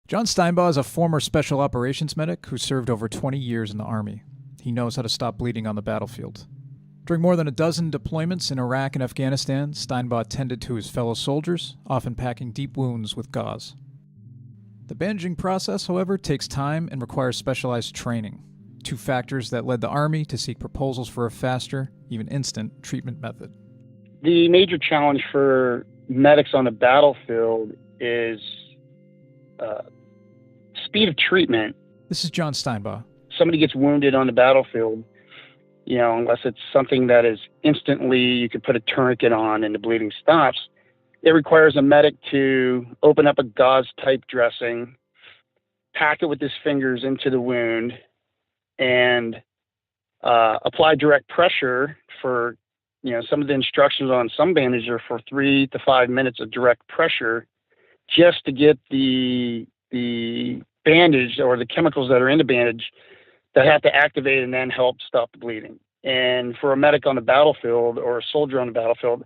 John Steinbaugh is a former special operations medic who served over 20 years in the Army. He knows how to stop bleeding on the battlefield. During more than a dozen deployments in Iraq and Afghanistan, Steinbaugh tended to his fellow soldiers, often packing deep wounds with gauze. The bandaging process, however, takes time and requires specialized training, two factors that led the Army to seek proposals for a faster, even instant, treatment method. The major challenge for medics on the battlefield is speed of treatment. This is John Steinbaugh. Somebody gets wounded on the battlefield, unless it's something that is instantly, you could put a tourniquet on and the bleeding stops. It requires a medic to open up a gauze-type dressing, pack it with his fingers into the wound, and apply direct pressure for, some of the instructions on some bandages are for 3 to 5 minutes of direct pressure just to get the bandage or the chemicals that are in the bandage that have to activate and then help stop the bleeding. And for a medic on the battlefield or a soldier on the battlefield,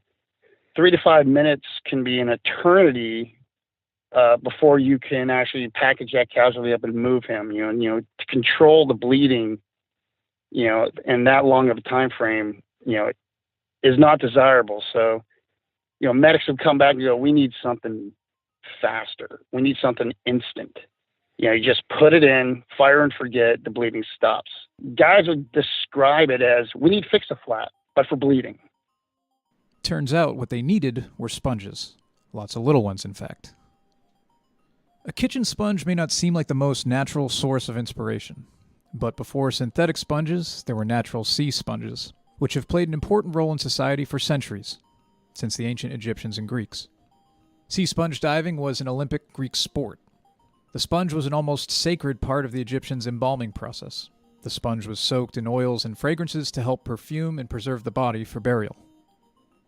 3 to 5 minutes can be an eternity before you can actually package that casualty up and move him. To control the bleeding, in that long of a time frame, is not desirable. So, medics have come back and go, we need something faster. We need something instant. You just put it in, fire and forget, the bleeding stops. Guys would describe it as, we need Fix-A-Flat, but for bleeding. Turns out what they needed were sponges. Lots of little ones, in fact. A kitchen sponge may not seem like the most natural source of inspiration, but before synthetic sponges, there were natural sea sponges, which have played an important role in society for centuries, since the ancient Egyptians and Greeks. Sea sponge diving was an Olympic Greek sport. The sponge was an almost sacred part of the Egyptians' embalming process. The sponge was soaked in oils and fragrances to help perfume and preserve the body for burial.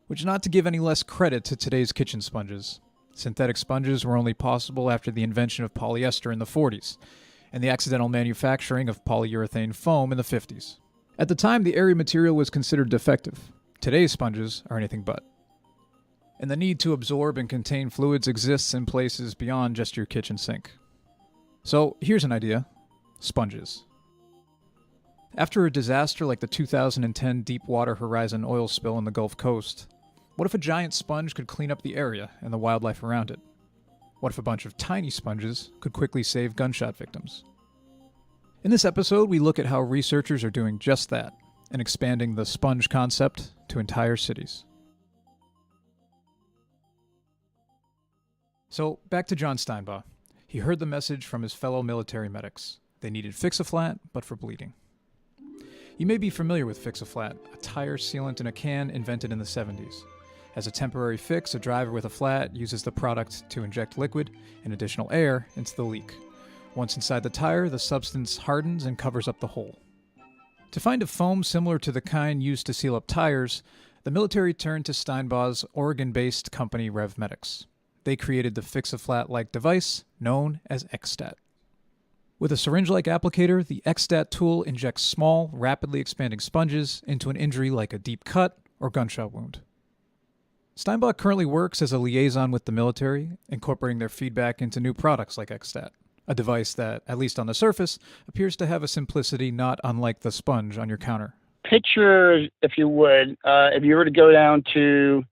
Which is not to give any less credit to today's kitchen sponges. Synthetic sponges were only possible after the invention of polyester in the 40s, and the accidental manufacturing of polyurethane foam in the 50s. At the time, the airy material was considered defective. Today's sponges are anything but. And the need to absorb and contain fluids exists in places beyond just your kitchen sink. So here's an idea: sponges. After a disaster like the 2010 Deepwater Horizon oil spill on the Gulf Coast, what if a giant sponge could clean up the area and the wildlife around it? What if a bunch of tiny sponges could quickly save gunshot victims? In this episode, we look at how researchers are doing just that and expanding the sponge concept to entire cities. So, back to John Steinbaugh. He heard the message from his fellow military medics. They needed Fix-A-Flat, but for bleeding. You may be familiar with Fix-A-Flat, a tire sealant in a can invented in the 70s. As a temporary fix, a driver with a flat uses the product to inject liquid and additional air into the leak. Once inside the tire, the substance hardens and covers up the hole. To find a foam similar to the kind used to seal up tires, the military turned to Steinbaugh's Oregon-based company RevMedics. They created the Fix-A-Flat-like device known as XStat. With a syringe-like applicator, the XStat tool injects small, rapidly expanding sponges into an injury like a deep cut or gunshot wound. Steinbaugh currently works as a liaison with the military, incorporating their feedback into new products like XStat, a device that, at least on the surface, appears to have a simplicity not unlike the sponge on your counter. Picture, if you would, if you were to go down to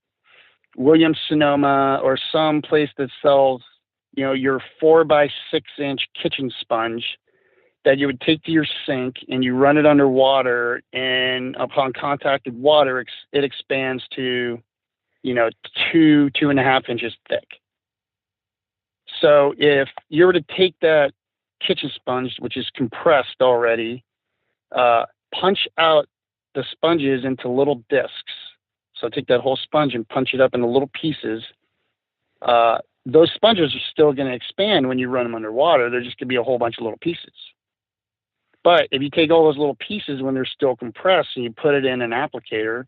Williams-Sonoma or some place that sells, your 4x6 inch kitchen sponge that you would take to your sink and you run it under water, and upon contact with water, it expands to, 2.5 inches thick. So if you were to take that kitchen sponge, which is compressed already, punch out the sponges into little discs. So take that whole sponge and punch it up into little pieces. Those sponges are still going to expand when you run them underwater. They're just going to be a whole bunch of little pieces. But if you take all those little pieces when they're still compressed and you put it in an applicator,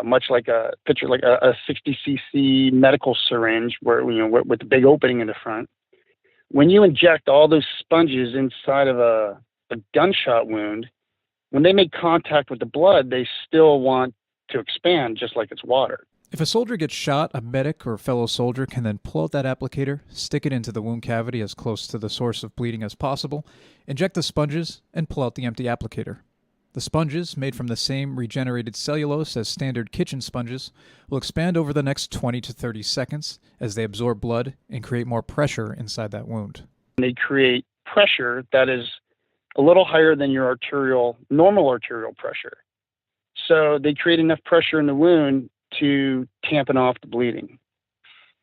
much like a 60 cc medical syringe with the big opening in the front, when you inject all those sponges inside of a gunshot wound, when they make contact with the blood, they still want to expand just like it's water. If a soldier gets shot, a medic or fellow soldier can then pull out that applicator, stick it into the wound cavity as close to the source of bleeding as possible, inject the sponges, and pull out the empty applicator. The sponges, made from the same regenerated cellulose as standard kitchen sponges, will expand over the next 20 to 30 seconds as they absorb blood and create more pressure inside that wound. They create pressure that is a little higher than your normal arterial pressure. So they create enough pressure in the wound to tampen off the bleeding.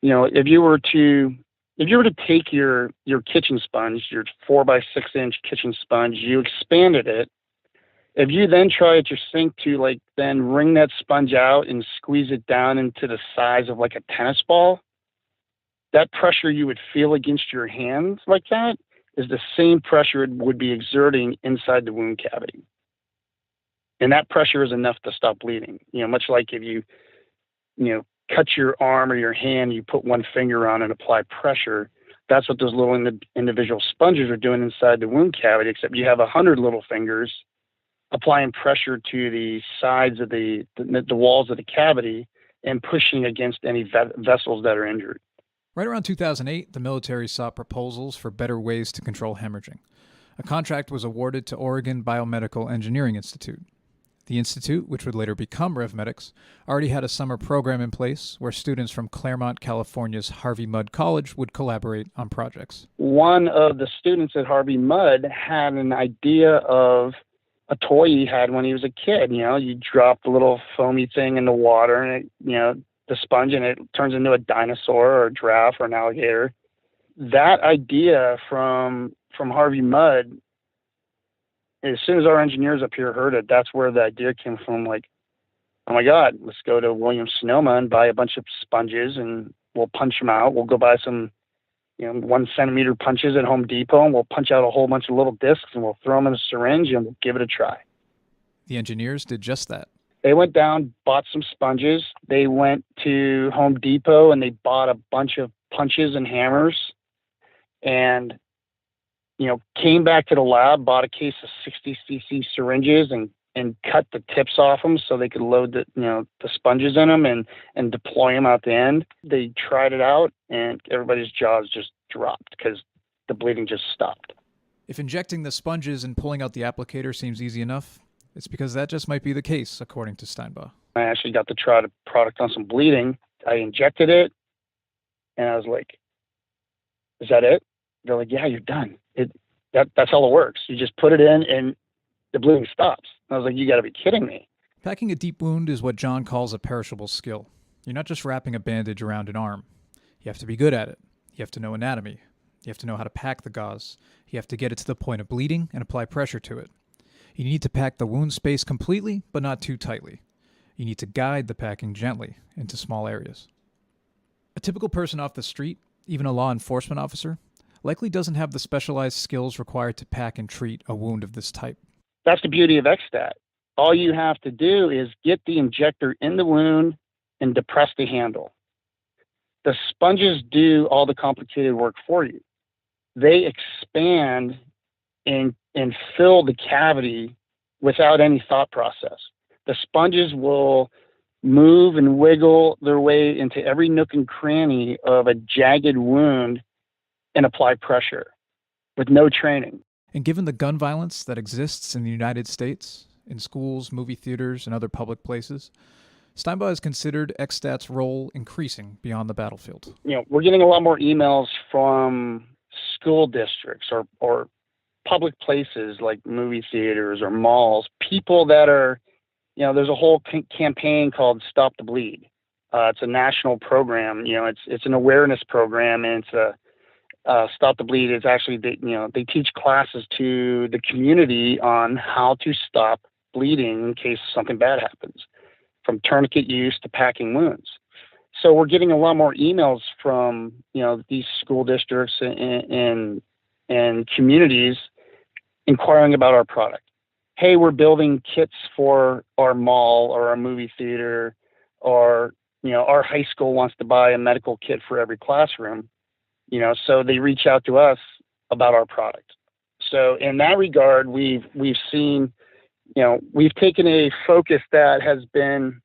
If you were to take your kitchen sponge, your 4x6 inch kitchen sponge, you expanded it. If you then try at your sink to then wring that sponge out and squeeze it down into the size of like a tennis ball, that pressure you would feel against your hands like that is the same pressure it would be exerting inside the wound cavity. And that pressure is enough to stop bleeding. Much like if you cut your arm or your hand, you put one finger on and apply pressure. That's what those little individual sponges are doing inside the wound cavity, except you have 100 little fingers applying pressure to the sides of the walls of the cavity and pushing against any vessels that are injured. Right around 2008, the military sought proposals for better ways to control hemorrhaging. A contract was awarded to Oregon Biomedical Engineering Institute. The institute, which would later become RevMedix, already had a summer program in place where students from Claremont, California's Harvey Mudd College would collaborate on projects. One of the students at Harvey Mudd had an idea of a toy he had when he was a kid. You drop the little foamy thing in the water and the sponge, and it turns into a dinosaur or a giraffe or an alligator. That idea from Harvey Mudd, as soon as our engineers up here heard it, that's where the idea came from. Like, oh my God, let's go to Williams-Sonoma and buy a bunch of sponges and we'll punch them out. We'll go buy some, 1 centimeter punches at Home Depot and we'll punch out a whole bunch of little discs and we'll throw them in a syringe and we'll give it a try. The engineers did just that. They went down, bought some sponges. They went to Home Depot and they bought a bunch of punches and hammers and came back to the lab, bought a case of 60 cc syringes and cut the tips off them so they could load the sponges in them and deploy them out the end. They tried it out and everybody's jaws just dropped because the bleeding just stopped. If injecting the sponges and pulling out the applicator seems easy enough, it's because that just might be the case, according to Steinbaugh. I actually got to try the product on some bleeding. I injected it and I was like, is that it? They're like, yeah, you're done. That's how it works. You just put it in and the bleeding stops. I was like, you got to be kidding me. Packing a deep wound is what John calls a perishable skill. You're not just wrapping a bandage around an arm. You have to be good at it. You have to know anatomy. You have to know how to pack the gauze. You have to get it to the point of bleeding and apply pressure to it. You need to pack the wound space completely, but not too tightly. You need to guide the packing gently into small areas. A typical person off the street, even a law enforcement officer, likely doesn't have the specialized skills required to pack and treat a wound of this type. That's the beauty of XStat. All you have to do is get the injector in the wound and depress the handle. The sponges do all the complicated work for you. They expand and fill the cavity without any thought process. The sponges will move and wiggle their way into every nook and cranny of a jagged wound and apply pressure with no training. And given the gun violence that exists in the United States, in schools, movie theaters, and other public places, Steinbaugh has considered XStat's role increasing beyond the battlefield. We're getting a lot more emails from school districts or public places like movie theaters or malls, people that are, there's a whole campaign called Stop the Bleed. It's a national program. It's an awareness program, and it's a Stop the Bleed is actually, they teach classes to the community on how to stop bleeding in case something bad happens, from tourniquet use to packing wounds. So we're getting a lot more emails from, these school districts and communities inquiring about our product. Hey, we're building kits for our mall or our movie theater, or, our high school wants to buy a medical kit for every classroom. So they reach out to us about our product. So in that regard, we've seen, we've taken a focus that has been,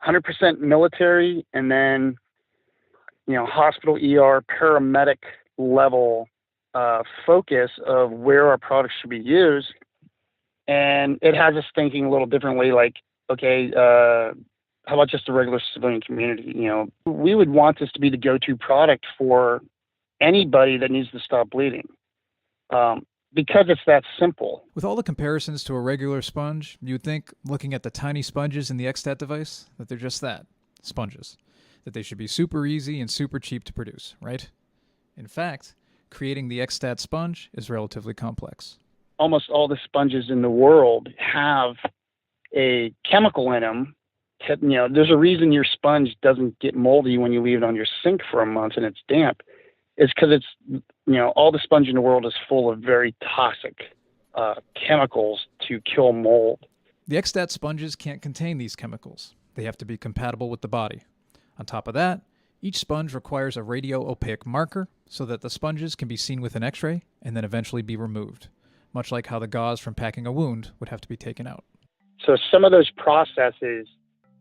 100% military, and then, hospital, ER, paramedic level focus of where our products should be used. And it has us thinking a little differently, like, okay, how about just the regular civilian community? We would want this to be the go-to product for anybody that needs to stop bleeding, because it's that simple. With all the comparisons to a regular sponge, you'd think, looking at the tiny sponges in the XStat device, that they're just that, sponges. That they should be super easy and super cheap to produce, right? In fact, creating the XStat sponge is relatively complex. Almost all the sponges in the world have a chemical in them. There's a reason your sponge doesn't get moldy when you leave it on your sink for a month and it's damp. It's because all the sponge in the world is full of very toxic chemicals to kill mold. The XStat sponges can't contain these chemicals. They have to be compatible with the body. On top of that, each sponge requires a radio-opaque marker so that the sponges can be seen with an X-ray and then eventually be removed, much like how the gauze from packing a wound would have to be taken out. So some of those processes,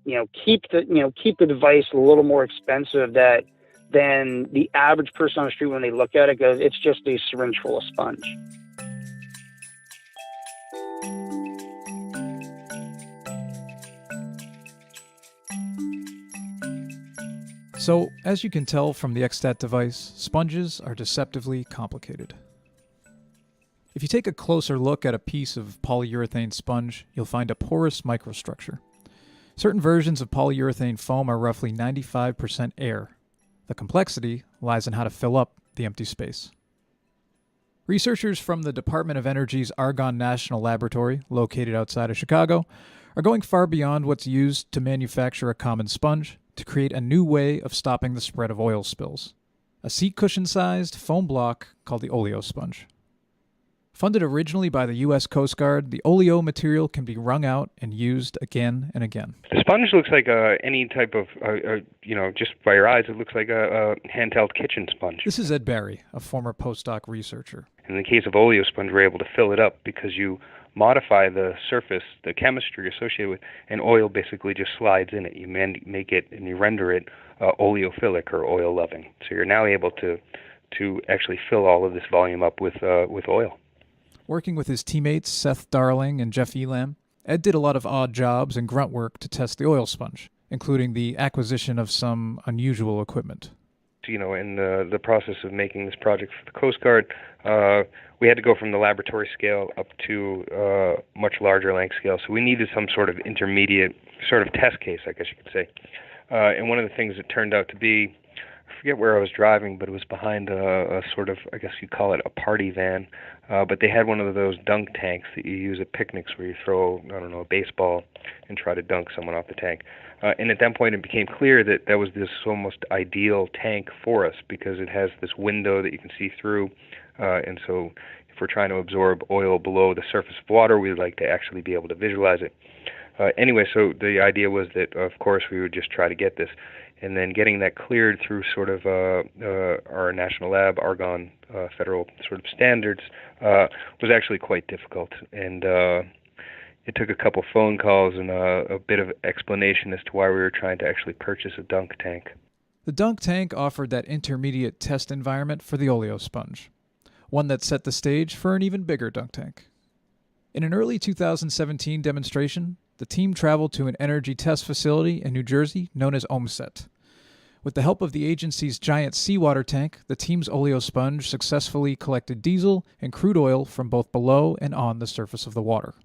keep the device a little more expensive than the average person on the street when they look at it goes, it's just a syringe full of sponge. So, as you can tell from the XStat device, sponges are deceptively complicated. If you take a closer look at a piece of polyurethane sponge, you'll find a porous microstructure. Certain versions of polyurethane foam are roughly 95% air. The complexity lies in how to fill up the empty space. Researchers from the Department of Energy's Argonne National Laboratory, located outside of Chicago, are going far beyond what's used to manufacture a common sponge to create a new way of stopping the spread of oil spills. A seat cushion-sized foam block called the Oleo sponge. Funded originally by the U.S. Coast Guard, the Oleo material can be wrung out and used again and again. The sponge looks like any type of, just by your eyes, it looks like a handheld kitchen sponge. This is Ed Barry, a former postdoc researcher. In the case of Oleo sponge, we're able to fill it up because you modify the surface, the chemistry associated with, and oil basically just slides in it. You make it and you render it oleophilic or oil-loving. So you're now able to actually fill all of this volume up with oil. Working with his teammates Seth Darling and Jeff Elam, Ed did a lot of odd jobs and grunt work to test the oil sponge, including the acquisition of some unusual equipment. In the process of making this project for the Coast Guard, we had to go from the laboratory scale up to much larger length scale. So we needed some sort of intermediate sort of test case, I guess you could say. And one of the things it turned out to be, I forget where I was driving, but it was behind a sort of, I guess you'd call it a party van. But they had one of those dunk tanks that you use at picnics where you throw, a baseball and try to dunk someone off the tank. And at that point, it became clear that was this almost ideal tank for us because it has this window that you can see through. And so if we're trying to absorb oil below the surface of water, we'd like to actually be able to visualize it. Anyway, so the idea was that, of course, we would just try to get this. And then getting that cleared through sort of our national lab, Argonne federal sort of standards, was actually quite difficult. And it took a couple phone calls and a bit of explanation as to why we were trying to actually purchase a dunk tank. The dunk tank offered that intermediate test environment for the Oleo sponge, one that set the stage for an even bigger dunk tank. In an early 2017 demonstration, the team traveled to an energy test facility in New Jersey known as OMSET. With the help of the agency's giant seawater tank, the team's Oleo sponge successfully collected diesel and crude oil from both below and on the surface of the water.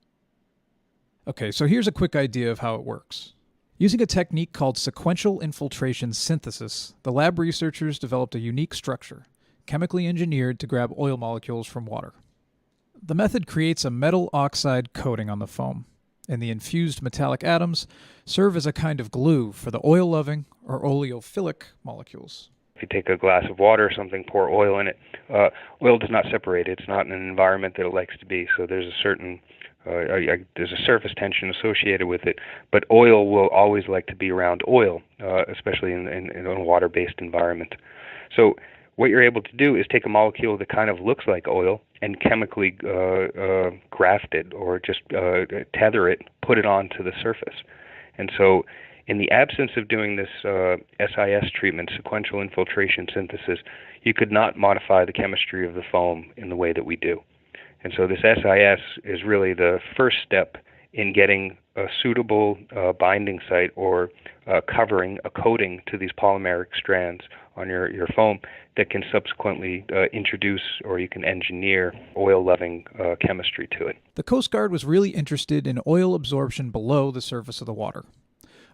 Okay, so here's a quick idea of how it works. Using a technique called sequential infiltration synthesis, the lab researchers developed a unique structure, chemically engineered to grab oil molecules from water. The method creates a metal oxide coating on the foam, and the infused metallic atoms serve as a kind of glue for the oil-loving or oleophilic molecules. If you take a glass of water or something, pour oil in it, oil does not separate. It's not in an environment that it likes to be, so there's a certain there's a surface tension associated with it, but oil will always like to be around oil, especially in a water-based environment. So what you're able to do is take a molecule that kind of looks like oil and chemically graft it or just tether it, put it onto the surface. And so In the absence of doing this SIS treatment, sequential infiltration synthesis, you could not modify the chemistry of the foam in the way that we do. And so this SIS is really the first step in getting a suitable binding site or covering, a coating to these polymeric strands on your foam that can subsequently introduce, or you can engineer, oil-loving chemistry to it. The Coast Guard was really interested in oil absorption below the surface of the water.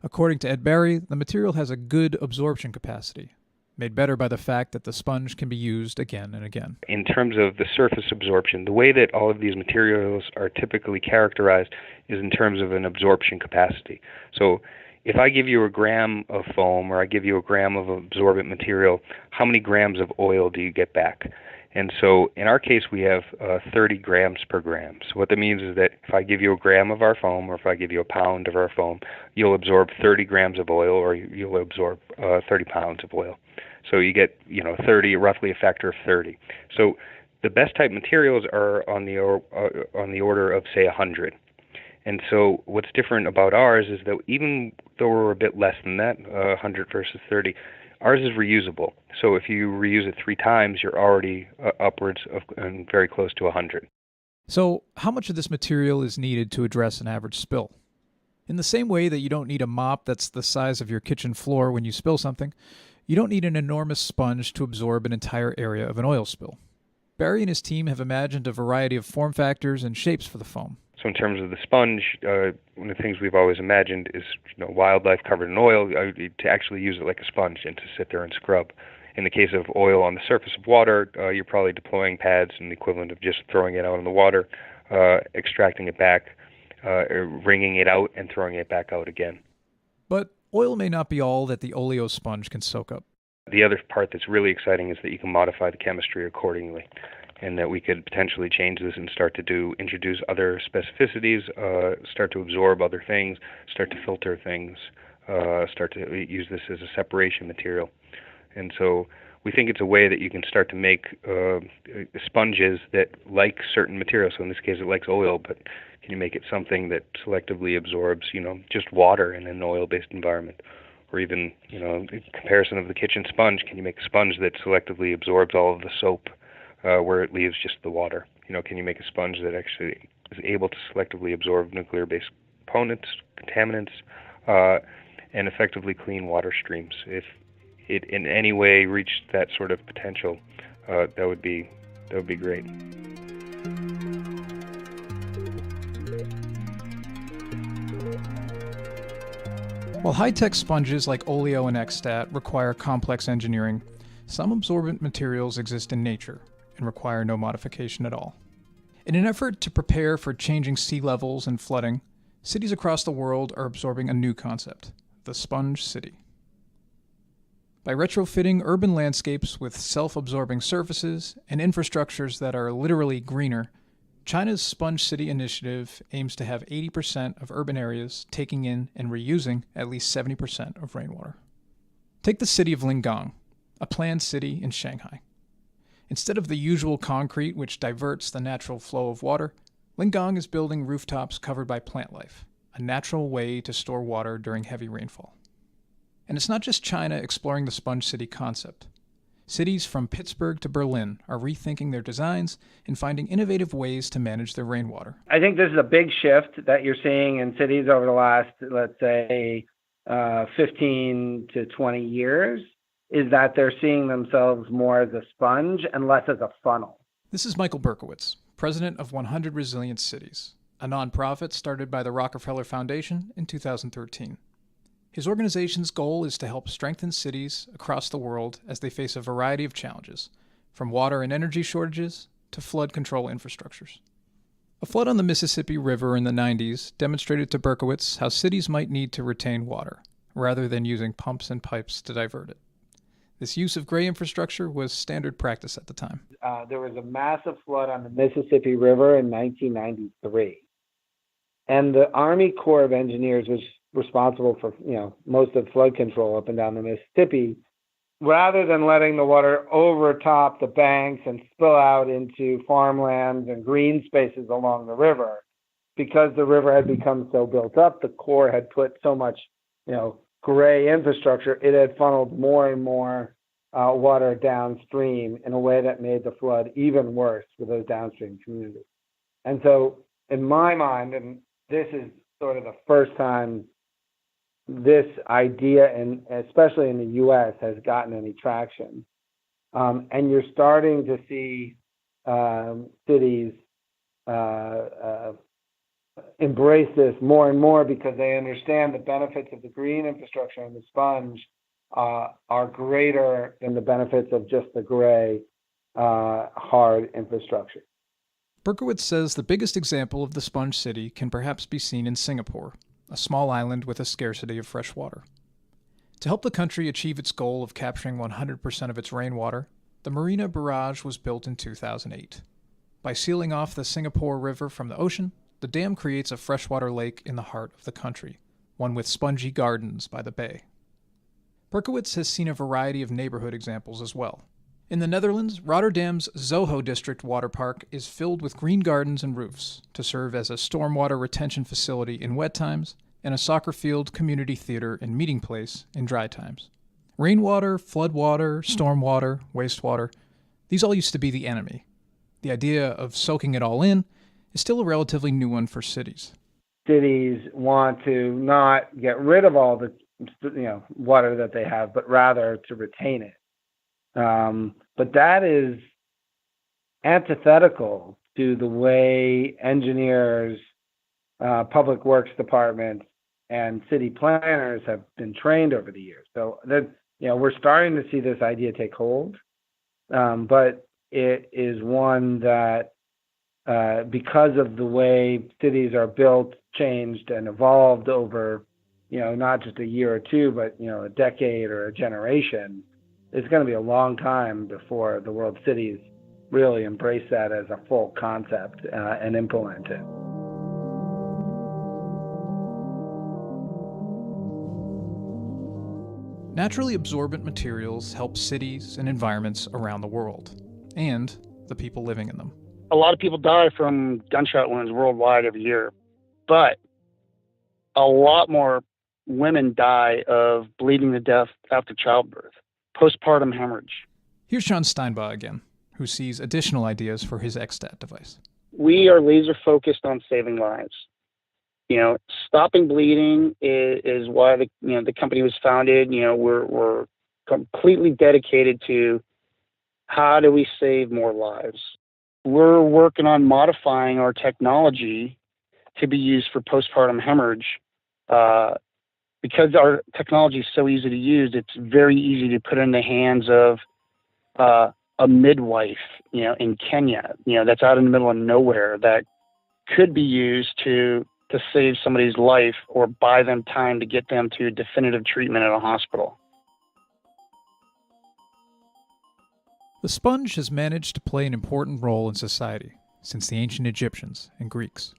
According to Ed Barry, the material has a good absorption capacity, made better by the fact that the sponge can be used again and again. In terms of the surface absorption, the way that all of these materials are typically characterized is in terms of an absorption capacity. So if I give you a gram of foam or I give you a gram of absorbent material, how many grams of oil do you get back? And so in our case, we have 30 grams per gram. So what that means is that if I give you a gram of our foam, or if I give you a pound of our foam, you'll absorb 30 grams of oil, or you'll absorb 30 pounds of oil. So you get, 30, roughly a factor of 30. So the best type materials are on the order of, say, 100. And so what's different about ours is that even though we're a bit less than that, 100 versus 30, ours is reusable. So if you reuse it 3 times, you're already upwards of and very close to 100. So how much of this material is needed to address an average spill? In the same way that you don't need a mop that's the size of your kitchen floor when you spill something, you don't need an enormous sponge to absorb an entire area of an oil spill. Barry and his team have imagined a variety of form factors and shapes for the foam. So in terms of the sponge, one of the things we've always imagined is, wildlife covered in oil, to actually use it like a sponge and to sit there and scrub. In the case of oil on the surface of water, you're probably deploying pads and the equivalent of just throwing it out in the water, extracting it back, wringing it out, and throwing it back out again. But oil may not be all that the oleo sponge can soak up. The other part that's really exciting is that you can modify the chemistry accordingly, and that we could potentially change this and start to introduce other specificities, start to absorb other things, start to filter things, start to use this as a separation material. And so we think it's a way that you can start to make sponges that like certain materials. So in this case, it likes oil, but can you make it something that selectively absorbs, just water in an oil-based environment? Or even, in comparison of the kitchen sponge, can you make a sponge that selectively absorbs all of the soap where it leaves just the water? Can you make a sponge that actually is able to selectively absorb nuclear-based components, contaminants, and effectively clean water streams? If it in any way reached that sort of potential, that would be great. While high-tech sponges like Oleo and Xstat require complex engineering, some absorbent materials exist in nature and require no modification at all. In an effort to prepare for changing sea levels and flooding, cities across the world are absorbing a new concept, the sponge city. By retrofitting urban landscapes with self-absorbing surfaces and infrastructures that are literally greener, China's Sponge City initiative aims to have 80% of urban areas taking in and reusing at least 70% of rainwater. Take the city of Lingang, a planned city in Shanghai. Instead of the usual concrete which diverts the natural flow of water, Lingang is building rooftops covered by plant life, a natural way to store water during heavy rainfall. And it's not just China exploring the Sponge City concept. Cities from Pittsburgh to Berlin are rethinking their designs and finding innovative ways to manage their rainwater. I think this is a big shift that you're seeing in cities over the last, let's say, 15 to 20 years, is that they're seeing themselves more as a sponge and less as a funnel. This is Michael Berkowitz, president of 100 Resilient Cities, a nonprofit started by the Rockefeller Foundation in 2013. His organization's goal is to help strengthen cities across the world as they face a variety of challenges, from water and energy shortages to flood control infrastructures. A flood on the Mississippi River in the 90s demonstrated to Berkowitz how cities might need to retain water, rather than using pumps and pipes to divert it. This use of gray infrastructure was standard practice at the time. There was a massive flood on the Mississippi River in 1993. And the Army Corps of Engineers was responsible for, most of flood control up and down the Mississippi. Rather than letting the water overtop the banks and spill out into farmlands and green spaces along the river, because the river had become so built up, the Corps had put so much gray infrastructure, it had funneled more and more water downstream in a way that made the flood even worse for those downstream communities. And so, in my mind, and this is sort of the first time this idea, and especially in the U.S., has gotten any traction. And you're starting to see cities embrace this more and more because they understand the benefits of the green infrastructure and the sponge are greater than the benefits of just the gray, hard infrastructure. Berkowitz says the biggest example of the sponge city can perhaps be seen in Singapore, a small island with a scarcity of fresh water. To help the country achieve its goal of capturing 100% of its rainwater, the Marina Barrage was built in 2008. By sealing off the Singapore River from the ocean, the dam creates a freshwater lake in the heart of the country, one with spongy gardens by the bay. Berkowitz has seen a variety of neighborhood examples as well. In the Netherlands, Rotterdam's Zoho District water park is filled with green gardens and roofs to serve as a stormwater retention facility in wet times and a soccer field, community theater, and meeting place in dry times. Rainwater, floodwater, stormwater, wastewater, these all used to be the enemy. The idea of soaking it all in is still a relatively new one for cities. Cities want to not get rid of all the water that they have, but rather to retain it. But that is antithetical to the way engineers, public works departments, and city planners have been trained over the years. So that we're starting to see this idea take hold, but it is one that, because of the way cities are built, changed, and evolved over, not just a year or two, but a decade or a generation, it's going to be a long time before the world cities really embrace that as a full concept and implement it. Naturally absorbent materials help cities and environments around the world, and the people living in them. A lot of people die from gunshot wounds worldwide every year, but a lot more women die of bleeding to death after childbirth, postpartum hemorrhage. Here's John Steinbaugh again, who sees additional ideas for his XStat device. We are laser focused on saving lives. Stopping bleeding is why the company was founded. We're completely dedicated to how do we save more lives. We're working on modifying our technology to be used for postpartum hemorrhage. Because our technology is so easy to use, it's very easy to put in the hands of a midwife, in Kenya, that's out in the middle of nowhere, that could be used to save somebody's life or buy them time to get them to definitive treatment at a hospital. The sponge has managed to play an important role in society since the ancient Egyptians and Greeks.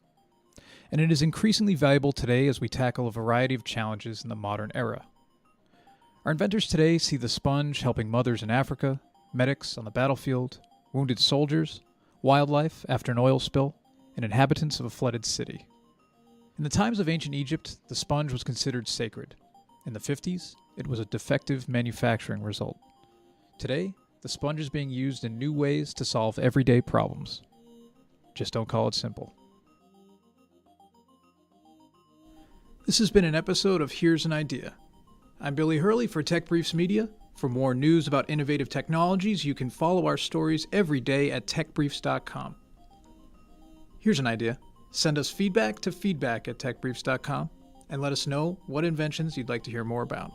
And it is increasingly valuable today as we tackle a variety of challenges in the modern era. Our inventors today see the sponge helping mothers in Africa, medics on the battlefield, wounded soldiers, wildlife after an oil spill, and inhabitants of a flooded city. In the times of ancient Egypt, the sponge was considered sacred. In the 50s, it was a defective manufacturing result. Today, the sponge is being used in new ways to solve everyday problems. Just don't call it simple. This has been an episode of Here's an Idea. I'm Billy Hurley for Tech Briefs Media. For more news about innovative technologies, you can follow our stories every day at techbriefs.com. Here's an idea. Send us feedback to feedback@techbriefs.com and let us know what inventions you'd like to hear more about.